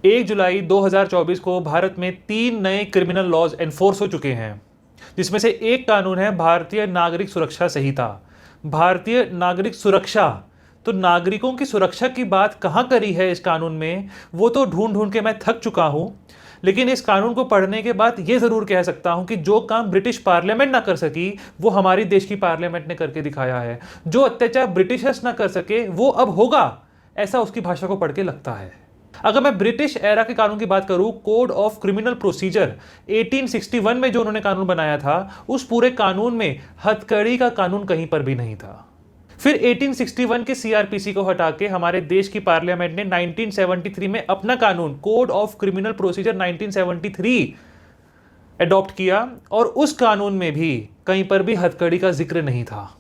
1 जुलाई 2024 को भारत में 3 नए क्रिमिनल लॉज एनफोर्स हो चुके हैं, जिसमें से एक कानून है भारतीय नागरिक सुरक्षा संहिता। भारतीय नागरिक सुरक्षा, तो नागरिकों की सुरक्षा की बात कहाँ करी है इस कानून में, वो तो ढूंढ ढूंढ के मैं थक चुका हूँ। लेकिन इस कानून को पढ़ने के बाद ये ज़रूर कह सकता हूँ कि जो काम ब्रिटिश पार्लियामेंट ना कर सकी वो हमारी देश की पार्लियामेंट ने करके दिखाया है। जो अत्याचार ब्रिटिशर्स ना कर सके वो अब होगा, ऐसा उसकी भाषा को पढ़ के लगता है। अगर मैं ब्रिटिश एरा के कानून की बात करूं, कोड ऑफ क्रिमिनल प्रोसीजर 1861 में जो उन्होंने कानून बनाया था, उस पूरे कानून में हथकड़ी का कानून कहीं पर भी नहीं था। फिर 1861 के सीआरपीसी को हटा के हमारे देश की पार्लियामेंट ने 1973 में अपना कानून code of criminal procedure 1973 adopt किया, और उस कानून में भी कहीं पर भी हथकड़ी का जिक्र नहीं था।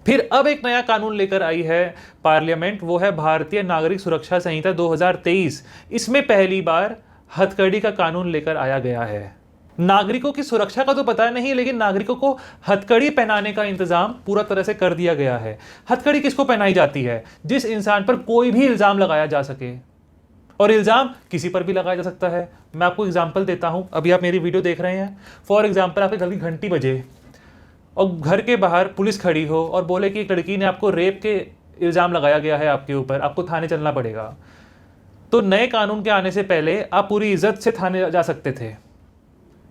फिर अब एक नया कानून लेकर आई है पार्लियामेंट, वो है भारतीय नागरिक सुरक्षा संहिता 2023। इसमें पहली बार हथकड़ी का कानून लेकर आया गया है। नागरिकों की सुरक्षा का तो पता नहीं, लेकिन नागरिकों को हथकड़ी पहनाने का इंतजाम पूरा तरह से कर दिया गया है। हथकड़ी किसको पहनाई जाती है? जिस इंसान पर कोई भी इल्जाम लगाया जा सके, और इल्जाम किसी पर भी लगाया जा सकता है। मैं आपको एग्जाम्पल देता हूं। अभी आप मेरी वीडियो देख रहे हैं, फॉर एग्जाम्पल आपके घर की घंटी बजे और घर के बाहर पुलिस खड़ी हो और बोले कि एक लड़की ने आपको रेप के इल्ज़ाम लगाया गया है आपके ऊपर, आपको थाने चलना पड़ेगा। तो नए कानून के आने से पहले आप पूरी इज्जत से थाने जा सकते थे,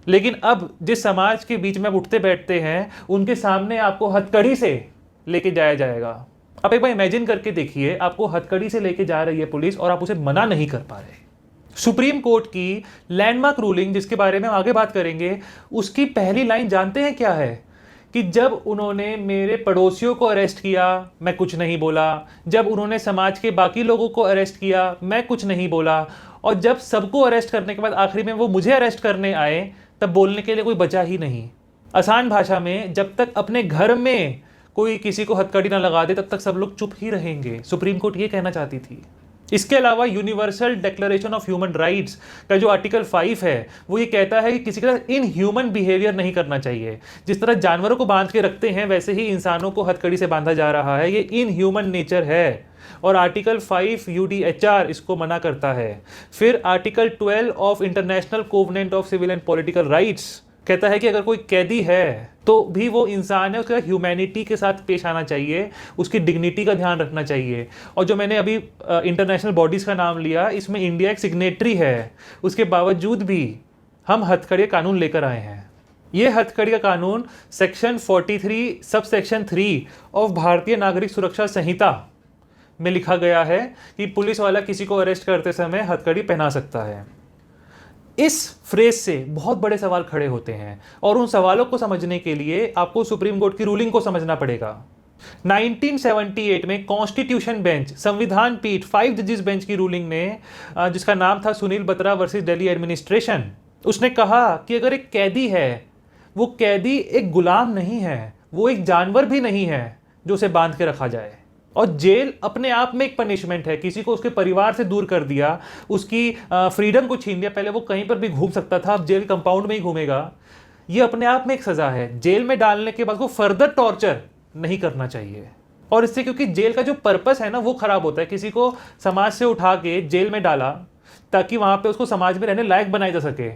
लेकिन अब जिस समाज के बीच में आप उठते बैठते हैं, उनके सामने आपको हथकड़ी से लेके जाया जाएगा। आप एक बार इमेजिन करके देखिए, आपको हथकड़ी से लेके जा रही है पुलिस और आप उसे मना नहीं कर पा रहे। सुप्रीम कोर्ट की लैंडमार्क रूलिंग, जिसके बारे में हम आगे बात करेंगे, उसकी पहली लाइन जानते हैं क्या है? कि जब उन्होंने मेरे पड़ोसियों को अरेस्ट किया, मैं कुछ नहीं बोला। जब उन्होंने समाज के बाकी लोगों को अरेस्ट किया, मैं कुछ नहीं बोला। और जब सबको अरेस्ट करने के बाद आखिरी में वो मुझे अरेस्ट करने आए, तब बोलने के लिए कोई बचा ही नहीं। आसान भाषा में, जब तक अपने घर में कोई किसी को हथकड़ी ना लगा दे, तब तक सब लोग चुप ही रहेंगे। सुप्रीम कोर्ट ये कहना चाहती थी। इसके अलावा universal declaration of human rights का जो आर्टिकल 5 है, वो ये कहता है कि किसी का इनह्यूमन बिहेवियर नहीं करना चाहिए। जिस तरह जानवरों को बांध के रखते हैं, वैसे ही इंसानों को हथकड़ी से बांधा जा रहा है। ये इनह्यूमन नेचर है, और आर्टिकल 5 यूडीएचआर इसको मना करता है। फिर article 12 of international covenant of civil and political rights कहता है कि अगर कोई कैदी है तो भी वो इंसान है, उसका ह्यूमैनिटी के साथ पेश आना चाहिए, उसकी डिग्निटी का ध्यान रखना चाहिए। और जो मैंने अभी इंटरनेशनल बॉडीज़ का नाम लिया, इसमें इंडिया एक सिग्नेटरी है। उसके बावजूद भी हम हथकड़ी कानून लेकर आए हैं। ये हथकड़ी का कानून सेक्शन 43 सब सेक्शन 3 ऑफ भारतीय नागरिक सुरक्षा संहिता में लिखा गया है कि पुलिस वाला किसी को अरेस्ट करते समय हथकड़ी पहना सकता है। इस फ्रेज से बहुत बड़े सवाल खड़े होते हैं, और उन सवालों को समझने के लिए आपको सुप्रीम कोर्ट की रूलिंग को समझना पड़ेगा। 1978 में कॉन्स्टिट्यूशन बेंच, संविधान पीठ 5 जजेस बेंच की रूलिंग में, जिसका नाम था सुनील बत्रा वर्सेस दिल्ली एडमिनिस्ट्रेशन, उसने कहा कि अगर एक कैदी है, वो कैदी एक गुलाम नहीं है, वो एक जानवर भी नहीं है जो उसे बांध के रखा जाए। और जेल अपने आप में एक पनिशमेंट है। किसी को उसके परिवार से दूर कर दिया, उसकी फ्रीडम को छीन दिया। पहले वो कहीं पर भी घूम सकता था, अब जेल कंपाउंड में ही घूमेगा। ये अपने आप में एक सजा है। जेल में डालने के बाद को फर्दर टॉर्चर नहीं करना चाहिए। और इससे, क्योंकि जेल का जो पर्पस है ना, वो खराब होता है। किसी को समाज से उठा के जेल में डाला ताकि वहां पे उसको समाज में रहने लायक बनाया जा सके,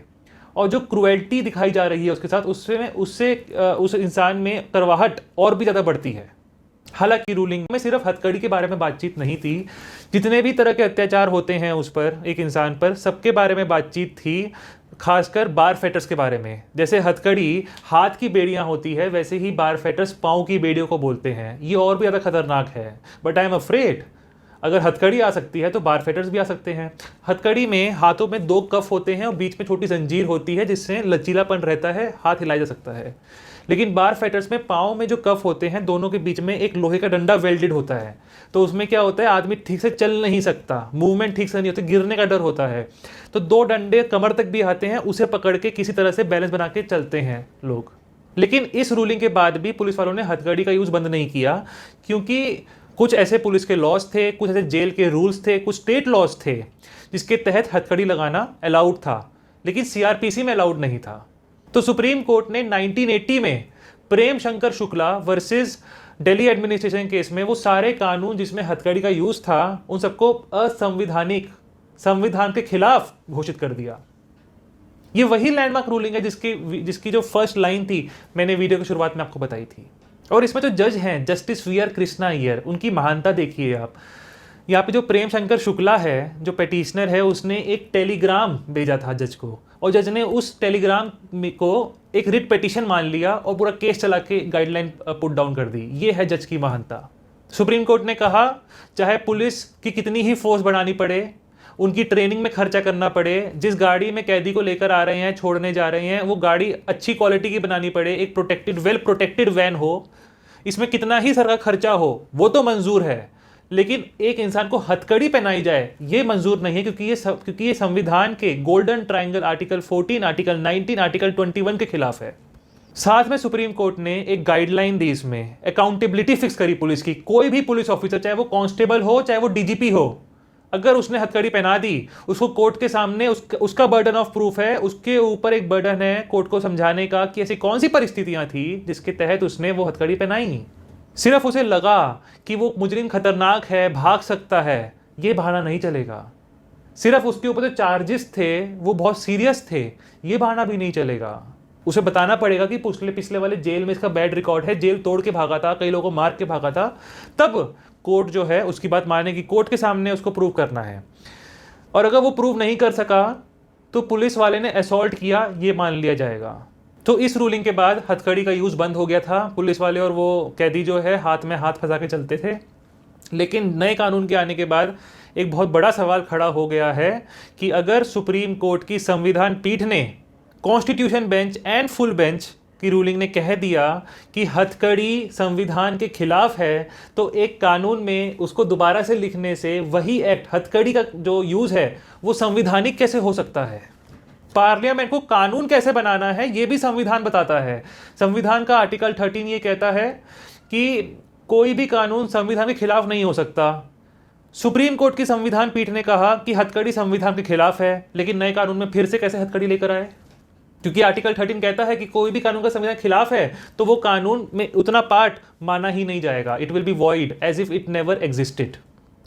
और जो क्रुएल्टी दिखाई जा रही है उसके साथ, उससे उस इंसान में करवाहट और भी ज़्यादा बढ़ती है। हालांकि रूलिंग में सिर्फ हथकड़ी के बारे में बातचीत नहीं थी, जितने भी तरह के अत्याचार होते हैं उस पर, एक इंसान पर, सबके बारे में बातचीत थी। खासकर बार फेटर्स के बारे में। जैसे हथकड़ी हाथ की बेड़ियां होती है, वैसे ही बार फेटर्स पाँव की बेड़ियों को बोलते हैं। ये और भी ज़्यादा खतरनाक है। बट आई एम अफ्रेड, अगर हथकड़ी आ सकती है तो बार फेटर्स भी आ सकते हैं। हथकड़ी में हाथों में 2 कफ होते हैं और बीच में छोटी जंजीर होती है, जिससे लचीलापन रहता है, हाथ हिलाया जा सकता है। लेकिन बार फाइटर्स में पाँव में जो कफ होते हैं, दोनों के बीच में एक लोहे का डंडा वेल्डेड होता है। तो उसमें क्या होता है, आदमी ठीक से चल नहीं सकता, मूवमेंट ठीक से नहीं होती, गिरने का डर होता है। तो 2 डंडे कमर तक भी आते हैं, उसे पकड़ के किसी तरह से बैलेंस बना के चलते हैं लोग। लेकिन इस रूलिंग के बाद भी पुलिस वालों ने हथकड़ी का यूज़ बंद नहीं किया, क्योंकि कुछ ऐसे पुलिस के लॉज थे, कुछ ऐसे जेल के रूल्स थे, कुछ स्टेट लॉज थे जिसके तहत हथकड़ी लगाना अलाउड था, लेकिन सीआरपीसी में अलाउड नहीं था। तो सुप्रीम कोर्ट ने 1980 में Prem Shankar Shukla versus Delhi administration case में वो सारे कानून जिसमें हथकड़ी का यूज़ था, उन सबको असंवैधानिक संविधान के खिलाफ घोषित कर दिया। ये वही लैंडमार्क रूलिंग है जिसकी जो फर्स्ट लाइन थी मैंने वीडियो की शुरुआत में आपको बताई थी। और इसमें जो जज हैं justice V R Krishna Iyer, उनकी महानता देखिए आप। यहाँ पे जो प्रेम शंकर शुक्ला है जो पेटिशनर है, उसने एक टेलीग्राम भेजा था जज को, और जज ने उस टेलीग्राम को एक रिट पिटीशन मान लिया और पूरा केस चला के गाइडलाइन पुट डाउन कर दी। ये है जज की महानता। सुप्रीम कोर्ट ने कहा चाहे पुलिस की कितनी ही फोर्स बढ़ानी पड़े, उनकी ट्रेनिंग में खर्चा करना पड़े, जिस गाड़ी में कैदी को लेकर आ रहे हैं, छोड़ने जा रहे हैं, वो गाड़ी अच्छी क्वालिटी की बनानी पड़े, एक प्रोटेक्टेड वेल प्रोटेक्टेड वैन हो, इसमें कितना ही सरकार खर्चा हो वो तो मंजूर है, लेकिन एक इंसान को हथकड़ी पहनाई जाए ये मंजूर नहीं है, क्योंकि ये संविधान के golden triangle article 14, article 19, article 21 के खिलाफ है। साथ में सुप्रीम कोर्ट ने एक गाइडलाइन दी, इसमें अकाउंटेबिलिटी फिक्स करी पुलिस की। कोई भी पुलिस ऑफिसर, चाहे वो कांस्टेबल हो चाहे वो डीजीपी हो, अगर उसने हथकड़ी पहना दी, उसको कोर्ट के सामने उसका बर्डन ऑफ प्रूफ है, उसके ऊपर एक बर्डन है कोर्ट को समझाने का कि ऐसी कौन सी परिस्थितियां थी जिसके तहत उसने वो हथकड़ी पहनाई। सिर्फ उसे लगा कि वो मुजरिम खतरनाक है, भाग सकता है, ये बहाना नहीं चलेगा। सिर्फ उसके ऊपर जो चार्जेस थे वो बहुत सीरियस थे, ये बहाना भी नहीं चलेगा। उसे बताना पड़ेगा कि पिछले वाले जेल में इसका बैड रिकॉर्ड है, जेल तोड़ के भागा था, कई लोगों को मार के भागा था, तब कोर्ट जो है उसकी बात मानेगी। कोर्ट के सामने उसको प्रूव करना है, और अगर वो प्रूव नहीं कर सका तो पुलिस वाले ने असॉल्ट किया, ये मान लिया जाएगा। तो इस रूलिंग के बाद हथकड़ी का यूज़ बंद हो गया था। पुलिस वाले और वो कैदी जो है हाथ में हाथ फंसा के चलते थे। लेकिन नए कानून के आने के बाद एक बहुत बड़ा सवाल खड़ा हो गया है कि अगर सुप्रीम कोर्ट की संविधान पीठ ने, constitution bench and full bench की रूलिंग ने कह दिया कि हथकड़ी संविधान के खिलाफ है, तो एक कानून में उसको दोबारा से लिखने से वही एक्ट, हथकड़ी का जो यूज़ है वो संविधानिक कैसे हो सकता है? पार्लियामेंट को कानून कैसे बनाना है ये भी संविधान बताता है। संविधान का आर्टिकल 13 ये कहता है कि कोई भी कानून संविधान के खिलाफ नहीं हो सकता। सुप्रीम कोर्ट की संविधान पीठ ने कहा कि हथकड़ी संविधान के खिलाफ है, लेकिन नए कानून में फिर से कैसे हथकड़ी लेकर आए? क्योंकि आर्टिकल 13 कहता है कि कोई भी कानून का संविधान के खिलाफ है तो वो कानून में उतना पार्ट माना ही नहीं जाएगा। It will be void as if it never existed.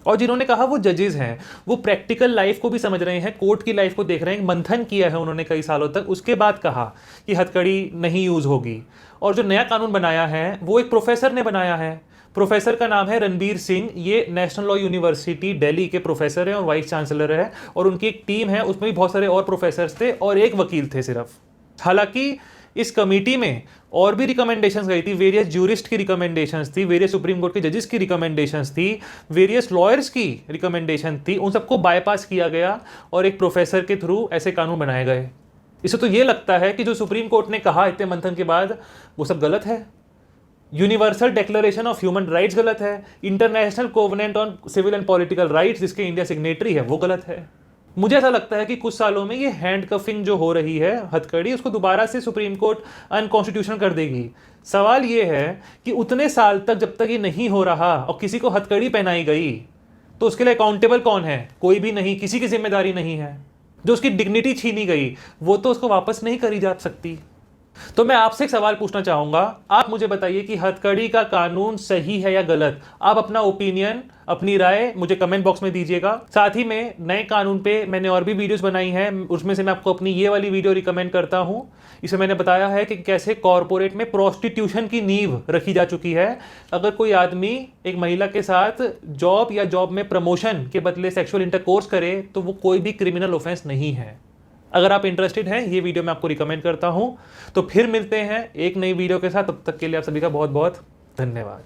और जिन्होंने कहा वो जजेस हैं, वो प्रैक्टिकल लाइफ को भी समझ रहे हैं, कोर्ट की लाइफ को देख रहे हैं, मंथन किया है उन्होंने कई सालों तक, उसके बाद कहा कि हथकड़ी नहीं यूज़ होगी। और जो नया कानून बनाया है वो एक प्रोफेसर ने बनाया है। प्रोफेसर का नाम है रणबीर सिंह। ये नेशनल लॉ यूनिवर्सिटी दिल्ली के प्रोफेसर हैं और वाइस चांसलर है, और उनकी एक टीम है, उसमें भी बहुत सारे और प्रोफेसर्स थे और एक वकील थे सिर्फ। हालांकि इस कमेटी में और भी रिकमेंडेशंस गई थी, वेरियस ज्यूरिस्ट की रिकमेंडेशंस थी, वेरियस सुप्रीम कोर्ट के जजेस की रिकमेंडेशंस थी, वेरियस लॉयर्स की रिकमेंडेशन थी, उन सबको बाईपास किया गया और एक प्रोफेसर के थ्रू ऐसे कानून बनाए गए। इससे तो ये लगता है कि जो सुप्रीम कोर्ट ने कहा इतने मंथन के बाद वो सब गलत है। Universal declaration of human rights गलत है, international covenant on civil and political rights जिसके इंडिया सिग्नेटरी है वो गलत है। मुझे ऐसा लगता है कि कुछ सालों में ये हैंडकफिंग जो हो रही है, हथकड़ी, उसको दोबारा से सुप्रीम कोर्ट अनकॉन्स्टिट्यूशनल कर देगी। सवाल ये है कि उतने साल तक जब तक ये नहीं हो रहा और किसी को हथकड़ी पहनाई गई तो उसके लिए अकाउंटेबल कौन है? कोई भी नहीं, किसी की जिम्मेदारी नहीं है। जो उसकी डिग्निटी छीनी गई वो तो उसको वापस नहीं करी जा सकती। तो मैं आपसे एक सवाल पूछना चाहूंगा, आप मुझे बताइए कि हथकड़ी का कानून सही है या गलत? आप अपना ओपिनियन, अपनी राय मुझे कमेंट बॉक्स में दीजिएगा। साथ ही में नए कानून पे मैंने और भी वीडियोस बनाई हैं, उसमें से मैं आपको अपनी ये वाली वीडियो रिकमेंड करता हूं। इसमें मैंने बताया है कि कैसे कॉरपोरेट में प्रोस्टिट्यूशन की नींव रखी जा चुकी है। अगर कोई आदमी एक महिला के साथ जॉब या जॉब में प्रमोशन के बदले सेक्सुअल इंटरकोर्स करे तो वो कोई भी क्रिमिनल ऑफेंस नहीं है। अगर आप इंटरेस्टेड हैं, ये वीडियो मैं आपको रिकमेंड करता हूं। तो फिर मिलते हैं एक नई वीडियो के साथ, तब तक के लिए आप सभी का बहुत बहुत धन्यवाद।